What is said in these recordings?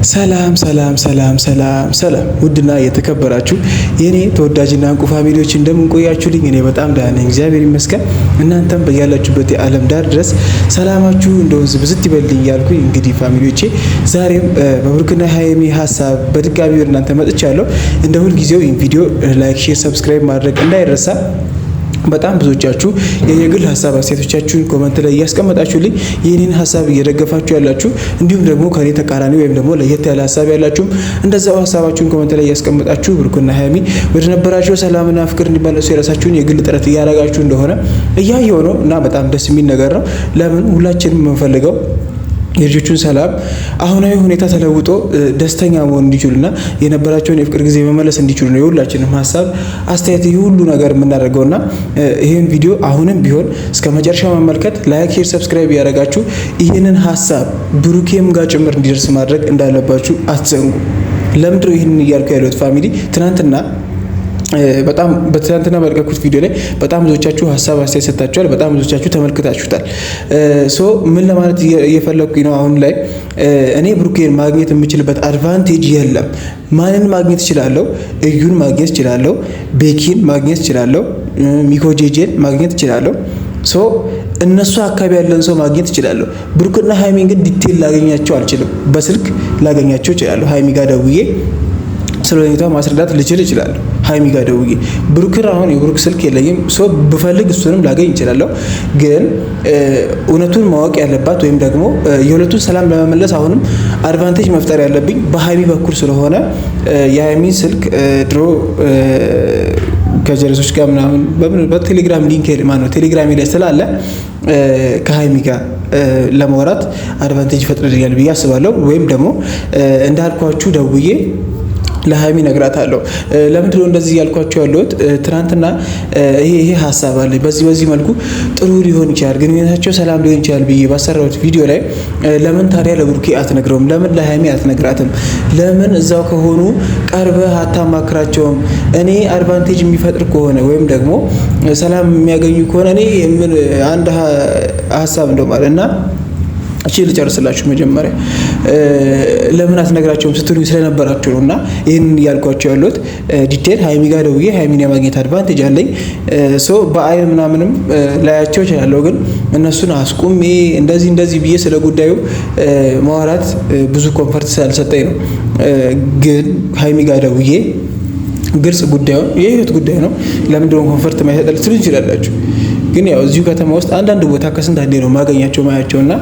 ሰላም ሰላም ሰላም ሰላም ሰላም ውድና የተከበራችሁ የኔ ተወዳጅና እንቁ ፋሚሊዎች እንደምን ቆያችሁልኝ? እኔ በጣም ደህና ነኝ፣ እግዚአብሔር ይመስገን። እናንተም በያላችሁበት የዓለም ዳር ድረስ ሰላማችሁ እንደ ወንዝ ብዝት ይበልኝ ያልኩኝ እንግዲህ ፋሚሊዎቼ ዛሬም በብሩክና ሃይሚ ሀሳብ በድጋሚ ወደ እናንተ መጥቻለሁ። እንደ ሁልጊዜው ይህን ቪዲዮ ላይክ፣ ሼር፣ ሰብስክራይብ ማድረግ እንዳይረሳ። በጣም ብዙዎቻችሁ የግል ሀሳብ አስተያየቶቻችሁን ኮሜንት ላይ እያስቀመጣችሁልኝ የኔን ሀሳብ እየደገፋችሁ ያላችሁ እንዲሁም ደግሞ ከኔ ተቃራኒ ወይም ደግሞ ለየት ያለ ሀሳብ ያላችሁም እንደዛው ሀሳባችሁን ኮሜንት ላይ እያስቀመጣችሁ ብሩክና ሃይሚ ወደ ነበራችሁ ሰላምና ፍቅር እንዲመለሱ የራሳችሁን የግል ጥረት እያደረጋችሁ እንደሆነ እያየሁ ነው እና በጣም ደስ የሚል ነገር ነው። ለምን ሁላችንም የምንፈልገው የልጆቹን ሰላም አሁናዊ ሁኔታ ተለውጦ ደስተኛ መሆን እንዲችሉና የነበራቸውን የፍቅር ጊዜ መመለስ እንዲችሉ ነው የሁላችንም ሀሳብ አስተያየት ሁሉ ነገር የምናደርገውና ይሄን ቪዲዮ አሁንም ቢሆን እስከ መጨረሻው መመልከት፣ ላይክ፣ ሼር፣ ሰብስክራይብ ያደረጋችሁ ይሄንን ሀሳብ ብሩኬም ጋር ጭምር እንዲደርስ ማድረግ እንዳለባችሁ አትዘንጉ። ለምንድነው ይሄንን እያልኩ ያለሁት ፋሚሊ? ትናንትና በጣም በትናንትና በለቀኩት ቪዲዮ ላይ በጣም ብዙዎቻችሁ ሀሳብ አስተያየት ሰጣችኋል። በጣም ብዙዎቻችሁ ተመልክታችሁታል። ሶ ምን ለማለት እየፈለኩኝ ነው? አሁን ላይ እኔ ብሩኬን ማግኘት የምችልበት አድቫንቴጅ የለም። ማንን ማግኘት እችላለሁ? እዩን ማግኘት እችላለሁ፣ ቤኪን ማግኘት እችላለሁ፣ ሚኮጄጄን ማግኘት እችላለሁ። ሶ እነሱ አካባቢ ያለን ሰው ማግኘት እችላለሁ። ብሩክና ሃይሚን ግን ዲቴል ላገኛቸው አልችልም። በስልክ ላገኛቸው እችላለሁ። ሃይሚ ጋር ደውዬ ስለ ሁኔታው ማስረዳት ልችል እችላለሁ። ሃይሚ ጋር ደውዬ ብሩክን አሁን የብሩክ ስልክ የለኝም። ሶ ብፈልግ እሱንም ላገኝ እችላለሁ። ግን እውነቱን ማወቅ ያለባት ወይም ደግሞ የሁለቱን ሰላም ለመመለስ አሁንም አድቫንቴጅ መፍጠር ያለብኝ በሃይሚ በኩል ስለሆነ የሃይሚ ስልክ ድሮ ከጀለሶች ጋር ምናምን በቴሌግራም ሊንክ ነው ቴሌግራም ላይ ስላለ ከሃይሚ ጋር ለማውራት አድቫንቴጅ ይፈጥርልኛል ብዬ አስባለሁ። ወይም ደግሞ እንዳልኳችሁ ደውዬ ለሃይሚ ነግራታለሁ። ለምንድን ነው እንደዚህ ያልኳቸው ያለሁት? ትናንትና ይሄ ሀሳብ አለ በዚህ መልኩ ጥሩ ሊሆን ይችላል፣ ግንኙነታቸው ሰላም ሊሆን ይችላል ብዬ ባሰራሁት ቪዲዮ ላይ ለምን ታዲያ ለብሩኬ አትነግረውም? ለምን ለሃይሚ አትነግራትም? ለምን እዛው ከሆኑ ቀርበህ አታማክራቸውም? እኔ አድቫንቴጅ የሚፈጥር ከሆነ ወይም ደግሞ ሰላም የሚያገኙ ከሆነ እኔ አንድ ሀሳብ እንደው ማለት እና እቺ ልጨርስላችሁ። መጀመሪያ ለምን አትነግራቸውም ስትሉኝ ስለነበራችሁ ነውና ይሄንን እያልኳቸው ያለሁት ዲቴል ሃይሚ ጋር ደውዬ ሃይሚን የማግኘት አድቫንቴጅ አለኝ። ሶ በአይን ምናምንም ላያቸው እችላለሁ፣ ግን እነሱን አስቁሜ እንደዚህ ብዬ ስለ ጉዳዩ ማውራት ብዙ ኮንፈርት ስላልሰጠኝ ነው። ግን ሃይሚ ጋር ደውዬ ግልጽ ጉዳዩን የህይወት ጉዳይ ነው ለምንድነው ኮንፈርት ማይሰጥ ልትሉኝ ትችላላችሁ። ግን ያው እዚሁ ከተማ ውስጥ አንዳንድ ቦታ ከስንት አንዴ ነው ማያቸውና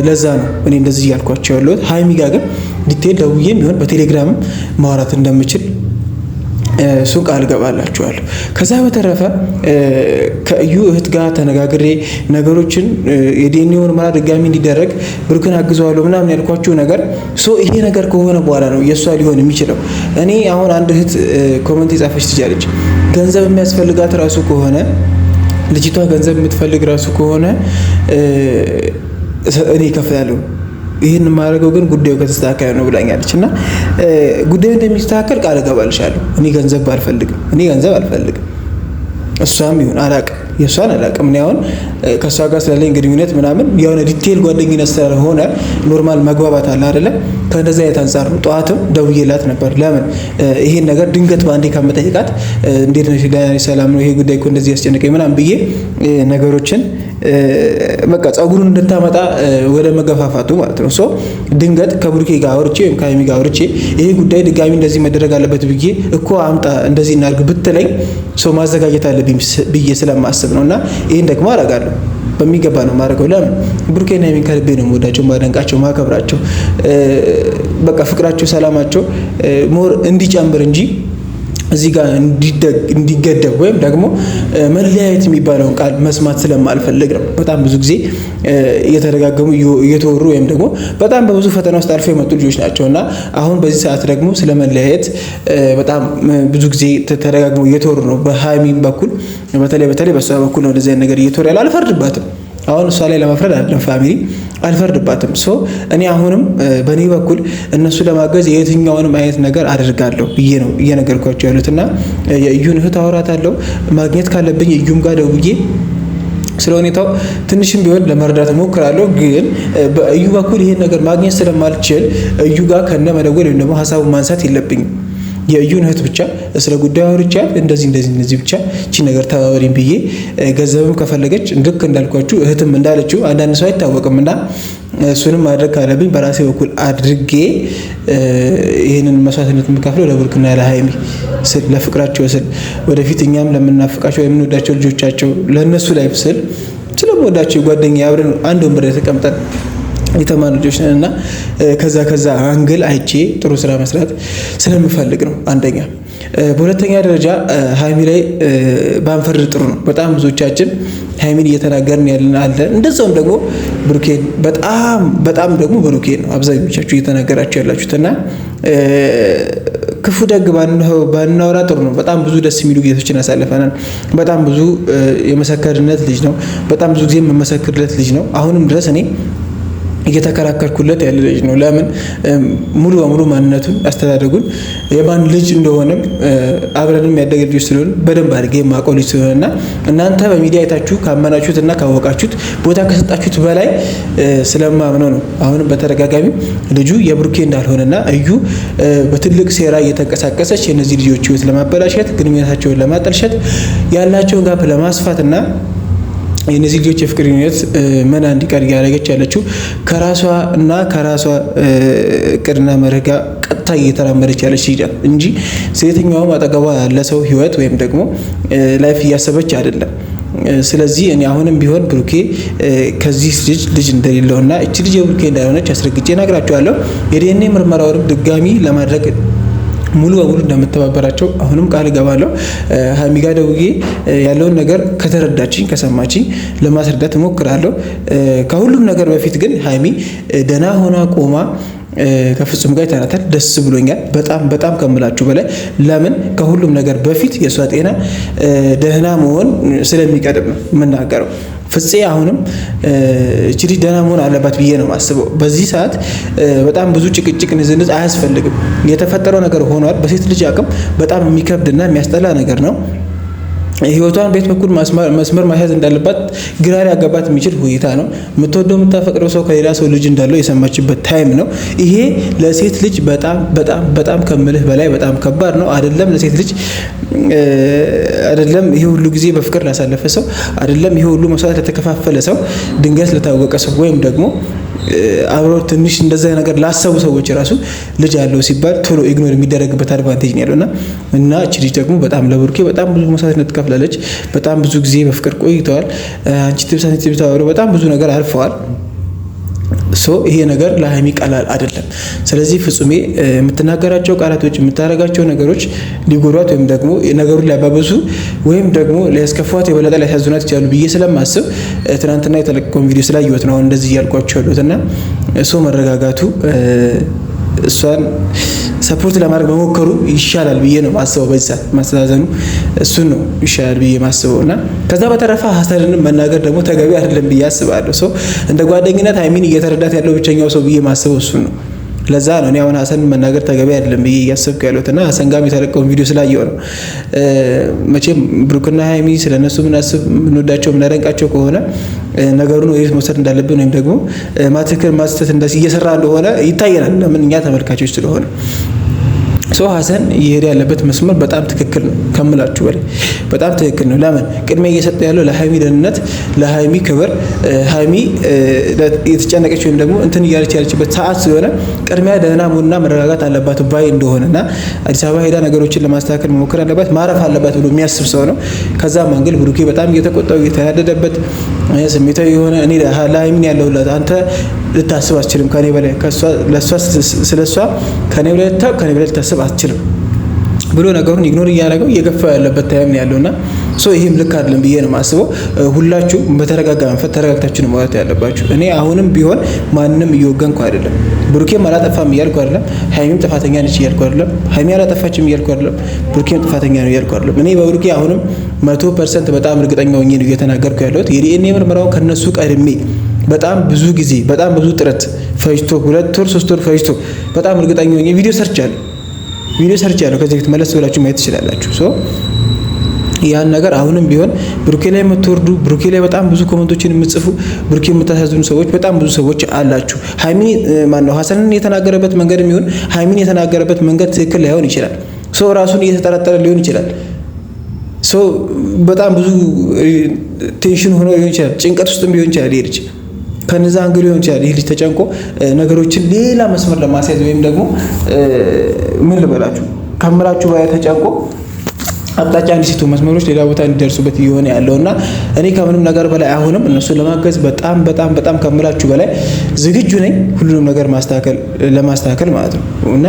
ለዛ ነው እኔ እንደዚህ ያልኳቸው ያለሁት። ሃይሚ ጋር ግን ዲቴል ደውዬም ቢሆን በቴሌግራምም ማውራት እንደምችል እሱን ቃል ገባላችኋለሁ። ከዛ በተረፈ ከእዩ እህት ጋር ተነጋግሬ ነገሮችን የዲኤንኤ ምርመራ ድጋሚ እንዲደረግ ብሩክን አግዘዋለሁ ምናምን ያልኳችሁ ነገር ይሄ ነገር ከሆነ በኋላ ነው የእሷ ሊሆን የሚችለው። እኔ አሁን አንድ እህት ኮሜንት የጻፈች ትችላለች፣ ገንዘብ የሚያስፈልጋት ራሱ ከሆነ ልጅቷ ገንዘብ የምትፈልግ ራሱ ከሆነ እኔ እከፍላለሁ፣ ይህን የማደርገው ግን ጉዳዩ ከተስተካከለ ነው ብላኛለች። እና ጉዳዩ እንደሚስተካከል ቃል እገባልሻለሁ። እኔ ገንዘብ አልፈልግም። እሷም ይሁን አላቅም፣ የእሷን አላቅም። እኔ አሁን ከእሷ ጋር ስላለኝ ግንኙነት ምናምን የሆነ ዲቴል ጓደኝነት ስለሆነ ኖርማል መግባባት አለ አይደለም። ከእንደዚህ አይነት አንጻር ነው። ጠዋትም ደውዬላት ነበር። ለምን ይሄን ነገር ድንገት በአንዴ ከመጠየቃት እንዴት ነሽ፣ ሰላም ነው፣ ይሄ ጉዳይ እኮ እንደዚህ ያስጨነቀኝ ምናምን ብዬ ነገሮችን በቃ ጸጉሩን እንድታመጣ ወደ መገፋፋቱ ማለት ነው። ሶ ድንገት ከብሩኬ ጋር አውርቼ ወይም ከሃይሚ ጋር አውርቼ ይሄ ጉዳይ ድጋሚ እንደዚህ መደረግ አለበት ብዬ እኮ አምጣ እንደዚህ እናድርግ ብትለኝ ሰው ማዘጋጀት አለብኝ ብዬ ስለማስብ ነውና ይሄን ደግሞ አደርጋለሁ። በሚገባ ነው ማድረገው። ለምን ብሩኬና ሃይሚን ከልቤ ነው የምወዳቸው፣ ማደንቃቸው፣ ማከብራቸው። በቃ ፍቅራቸው፣ ሰላማቸው ሞር እንዲጨምር እንጂ እዚህ ጋር እንዲገደብ ወይም ደግሞ መለያየት የሚባለውን ቃል መስማት ስለማልፈልግ ነው። በጣም ብዙ ጊዜ እየተደጋገሙ እየተወሩ ወይም ደግሞ በጣም በብዙ ፈተና ውስጥ አልፈው የመጡ ልጆች ናቸውና አሁን በዚህ ሰዓት ደግሞ ስለመለያየት በጣም ብዙ ጊዜ ተደጋግሞ እየተወሩ ነው። በሃይሚን በኩል በተለይ በሷ በኩል ነው እንደዚህ ነገር እየተወሩ ያለ። አልፈርድባትም። አሁን እሷ ላይ ለመፍረድ አይደለም ፋሚሊ፣ አልፈርድባትም። እኔ አሁንም በእኔ በኩል እነሱ ለማገዝ የትኛውንም አይነት ነገር አደርጋለሁ ብዬ ነው እየነገርኳቸው ያሉትና የእዩን እህት አወራታለሁ። ማግኘት ካለብኝ እዩም ጋር ደውዬ ስለ ሁኔታው ትንሽም ቢሆን ለመረዳት እሞክራለሁ። ግን በእዩ በኩል ይሄን ነገር ማግኘት ስለማልችል እዩ ጋር ከነ መደወል ወይም ደግሞ ሀሳቡን ማንሳት የለብኝም። የእዩን እህት ብቻ ስለ ጉዳዩ አውርቻት እንደዚህ ብቻ እቺ ነገር ተባበሪኝ ብዬ ገንዘብም ከፈለገች ልክ እንዳልኳችሁ እህትም እንዳለችው አንዳንድ ሰው አይታወቅምና እሱንም ማድረግ ካለብኝ በራሴ በኩል አድርጌ ይሄንን መስዋዕትነት የምከፍለው ለብሩክና ለሃይሚ ስል ለፍቅራቸው ስል ወደፊት እኛም ለምናፍቃቸው የምንወዳቸው ልጆቻቸው ለነሱ ላይ ስል ስለምወዳቸው ጓደኛ አብረን አንድ ወንበር ላይ ተቀምጠን የተማሩ ልጆች ነንና ከዛ አንግል አይቼ ጥሩ ስራ መስራት ስለምፈልግ ነው አንደኛ። በሁለተኛ ደረጃ ሃይሚ ላይ ባንፈርድ ጥሩ ነው። በጣም ብዙዎቻችን ሃይሚን እየተናገርን ያለን አለ። እንደዛውም ደግሞ ብሩኬን በጣም ደግሞ ብሩኬን ነው አብዛኞቻችሁ እየተናገራችሁ ያላችሁትና ክፉ ደግ ባናወራ ጥሩ ነው። በጣም ብዙ ደስ የሚሉ ጊዜዎችን አሳልፈናል። በጣም ብዙ የመሰከርነት ልጅ ነው። በጣም ብዙ ጊዜ የምመሰክርለት ልጅ ነው። አሁንም ድረስ እኔ እየተከራከርኩለት ያለ ልጅ ነው። ለምን ሙሉ በሙሉ ማንነቱን አስተዳደጉን የማን ልጅ እንደሆነም አብረንም ያደገ ልጅ ስለሆነ በደንብ አድርጌ የማውቀው ልጅ ስለሆነና እናንተ በሚዲያ አይታችሁ ካመናችሁትና ካወቃችሁት ቦታ ከሰጣችሁት በላይ ስለማምነው ነው። አሁንም በተደጋጋሚ ልጁ የብሩኬ እንዳልሆነና እዩ በትልቅ ሴራ እየተንቀሳቀሰች የነዚህ ልጆች ህይወት ለማበላሸት ግንኙነታቸውን ለማጠልሸት ያላቸውን ጋፕ ለማስፋትና የነዚህ ልጆች የፍቅር ግንኙነት መና እንዲቀር ያደረገች ያለችው ከራሷ እቅድና መርህ ጋር ቀጥታ እየተራመደች ያለች ልጅ እንጂ ስለየትኛውም አጠገቧ ያለ ሰው ህይወት ወይም ደግሞ ላይፍ እያሰበች አይደለም። ስለዚህ እኔ አሁንም ቢሆን ብሩኬ ከዚህ ልጅ እንደሌለውና እቺ ልጅ የብሩኬ እንዳልሆነች አስረግጬ እነግራቸዋለሁ። የዲኤንኤ ምርመራውንም ድጋሚ ለማድረግ ሙሉ በሙሉ እንደምተባበራቸው አሁንም ቃል እገባለሁ። ሃይሚ ጋር ደውዬ ያለውን ነገር ከተረዳችኝ ከሰማችኝ ለማስረዳት እሞክራለሁ። ከሁሉም ነገር በፊት ግን ሃይሚ ደህና ሆና ቆማ ከፍጹም ጋር ይተናታል። ደስ ብሎኛል በጣም ከምላችሁ በላይ። ለምን ከሁሉም ነገር በፊት የሷ ጤና ደህና መሆን ስለሚቀድም ነው የምናገረው። ፍፄ አሁንም እቺ ልጅ ደህና መሆን አለባት ብዬ ነው ማስበው። በዚህ ሰዓት በጣም ብዙ ጭቅጭቅ ንዝንዝ አያስፈልግም። የተፈጠረው ነገር ሆኗል። በሴት ልጅ አቅም በጣም የሚከብድና የሚያስጠላ ነገር ነው። ህይወቷን ቤት በኩል መስመር ማስያዝ እንዳለባት ግራ ሊያጋባት የሚችል ሁኔታ ነው። የምትወደው የምታፈቅረው ሰው ከሌላ ሰው ልጅ እንዳለው የሰማችበት ታይም ነው። ይሄ ለሴት ልጅ በጣም ከምልህ በላይ በጣም ከባድ ነው። አይደለም ለሴት ልጅ አይደለም ይሄ ሁሉ ጊዜ በፍቅር ላሳለፈ ሰው አይደለም ይሄ ሁሉ መስዋዕት ለተከፋፈለ ሰው ድንገት ለታወቀ ሰው ወይም ደግሞ አብሮ ትንሽ እንደዛ ነገር ላሰቡ ሰዎች ራሱ ልጅ ያለው ሲባል ቶሎ ኢግኖር የሚደረግበት አድቫንቴጅ ነው ያለውና እቺ ልጅ ደግሞ በጣም ለብሩኬ በጣም ብዙ መስዋዕትነት ትከፍላለች። በጣም ብዙ ጊዜ በፍቅር ቆይተዋል። አንቺ ትብሳት በጣም ብዙ ነገር አልፈዋል። ይሄ ነገር ለሃይሚ ቀላል አይደለም። ስለዚህ ፍጹሜ የምትናገራቸው ቃላቶች የምታረጋቸው ነገሮች ሊጎዷት ወይም ደግሞ ነገሩን ሊያባብሱ ወይም ደግሞ ሊያስከፋት የበለጠ ሊያሳዝናት ይችላሉ ብዬ ስለማስብ ትናንትና የተለቀቀውን ቪዲዮ ስላየሁት ነው እንደዚህ እያልኳቸው ያሉትና መረጋጋቱ እሷን ሰፖርት ለማድረግ መሞከሩ ይሻላል ብዬ ነው ማስበው። በዛ ማስተዛዘኑ እሱን ነው ይሻላል ብዬ ማስበውና ከዛ በተረፈ ሀሰንን መናገር ደግሞ ተገቢ አይደለም ብዬ አስባለሁ። እንደ ጓደኝነት ሃይሚን እየተረዳት ያለው ብቸኛው ሰው ብዬ ማስበው እሱን ነው። ለዛ ነው እኔ አሁን ሀሰንን መናገር ተገቢ አይደለም ብዬ እያሰብኩ ያለሁትና ሀሰን ጋር የተለቀቀውን ቪዲዮ ስላየው ነው። መቼም ብሩክና ሃይሚ ስለነሱ ምናስብ ምንወዳቸው ምናደንቃቸው ከሆነ ነገሩን ወይስ መውሰድ እንዳለብን ወይም ደግሞ ማትክር ማስተት እንደዚህ እየሰራ እንደሆነ ይታየናል። ለምን እኛ ተመልካቾች ስለሆነ ሀሰን እየሄደ ያለበት መስመር በጣም ትክክል ነው ከምላችሁ በላይ በጣም ትክክል ነው። ለምን ቅድሚያ እየሰጠ ያለው ለሃይሚ ደህንነት፣ ለሃይሚ ክብር፣ ሃይሚ የተጨነቀች ወይም ደግሞ እንትን እያለች ያለችበት ሰዓት ስለሆነ ቅድሚያ ደህና መሆንና መረጋጋት አለባት ባይ እንደሆነና አዲስ አበባ ሄዳ ነገሮችን ለማስተካከል መሞከር አለባት ማረፍ አለባት ብሎ የሚያስብ ሰው ነው። ከዛ መንገድ ብሩኬ በጣም እየተቆጣው እየተናደደበት ስሜታዊ የሆነ እኔ ለሃይሚን ያለውላት አንተ ልታስብ አትችልም ከኔ በላይ ለሷ ስለሷ ከኔ በላይ ልታስብ አትችልም ብሎ ነገሩን ኢግኖር እያደረገው እየገፋ ያለበት ታይም ያለውና ይሄም ልክ አይደለም ብዬ ነው ማስበው። ሁላችሁ በተረጋጋ መንፈስ ተረጋግታችሁ ነው ማለት ያለባችሁ። እኔ አሁንም ቢሆን ማንንም እየወገንኩ አይደለም። ብሩኬም አላጠፋም እያልኩ አይደለም። ሃይሚም ጥፋተኛ ነች እያልኩ አይደለም። ሃይሚ አላጠፋችም እያልኩ አይደለም። ብሩኬም ጥፋተኛ ነው እያልኩ አይደለም። እኔ በብሩኬ አሁንም 100% በጣም እርግጠኛ ሆኜ ነው እየተናገርኩ ያለሁት። የዲኤንኤ ምርመራው ከነሱ ቀድሜ በጣም ብዙ ጊዜ በጣም ብዙ ጥረት ፈጅቶ 2 ወር 3 ወር ፈጅቶ በጣም እርግጠኛ ሆኜ ቪዲዮ ሰርቻለሁ። ከዚህ በፊት መለስ ብላችሁ ማየት ትችላላችሁ። ያን ነገር አሁንም ቢሆን ብሩኬ ላይ የምትወርዱ ብሩኬ ላይ በጣም ብዙ ኮመንቶችን የምትጽፉ ብሩኬ የምታሳዝኑ ሰዎች በጣም ብዙ ሰዎች አላችሁ። ሃይሚ ማነው ሀሰንን የተናገረበት መንገድ የሚሆን ሃይሚን የተናገረበት መንገድ ትክክል ላይሆን ይችላል። ሰው ራሱን እየተጠራጠረ ሊሆን ይችላል። ሰው በጣም ብዙ ቴንሽን ሆኖ ሊሆን ይችላል። ጭንቀት ውስጥም ሊሆን ይችላል። ይሄ ልጅ ከነዛ አንግል ሊሆን ይችላል። ይሄ ልጅ ተጨንቆ ነገሮችን ሌላ መስመር ለማስያዝ ወይም ደግሞ ምን ልበላችሁ ከምላችሁ በላይ ተጨንቆ አቅጣጫ እንዲስቱ መስመሮች ሌላ ቦታ እንዲደርሱበት እየሆነ ያለውና እኔ ከምንም ነገር በላይ አሁንም እነሱን ለማገዝ በጣም ከምላችሁ በላይ ዝግጁ ነኝ። ሁሉንም ነገር ለማስተካከል ማለት ነው እና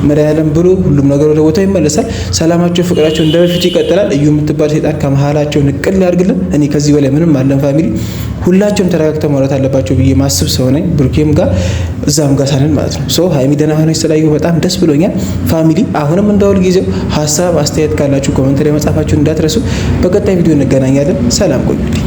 መድኃኒዓለም ብሎ ሁሉም ነገር ወደ ቦታው ይመለሳል። ሰላማቸው፣ ፍቅራቸው እንደበፊቱ ይቀጥላል። እዩ የምትባል ሴጣን ከመሃላቸው ንቅል ያድርግልን። እኔ ከዚህ በላይ ምንም አለን ፋሚሊ ሁላቸውም ተረጋግተው ማውራት አለባቸው ብዬ ማስብ ሰው ነኝ። ብሩኬም ጋር እዛም ጋር ሳንን ማለት ነው። ሶ ሃይሚ ደህና ሆነች ስላየሁ በጣም ደስ ብሎኛል። ፋሚሊ አሁንም እንደሁል ጊዜው ሀሳብ አስተያየት ካላችሁ ኮሜንት ላይ መጻፋችሁን እንዳትረሱ። በቀጣይ ቪዲዮ እንገናኛለን። ሰላም ቆዩልኝ።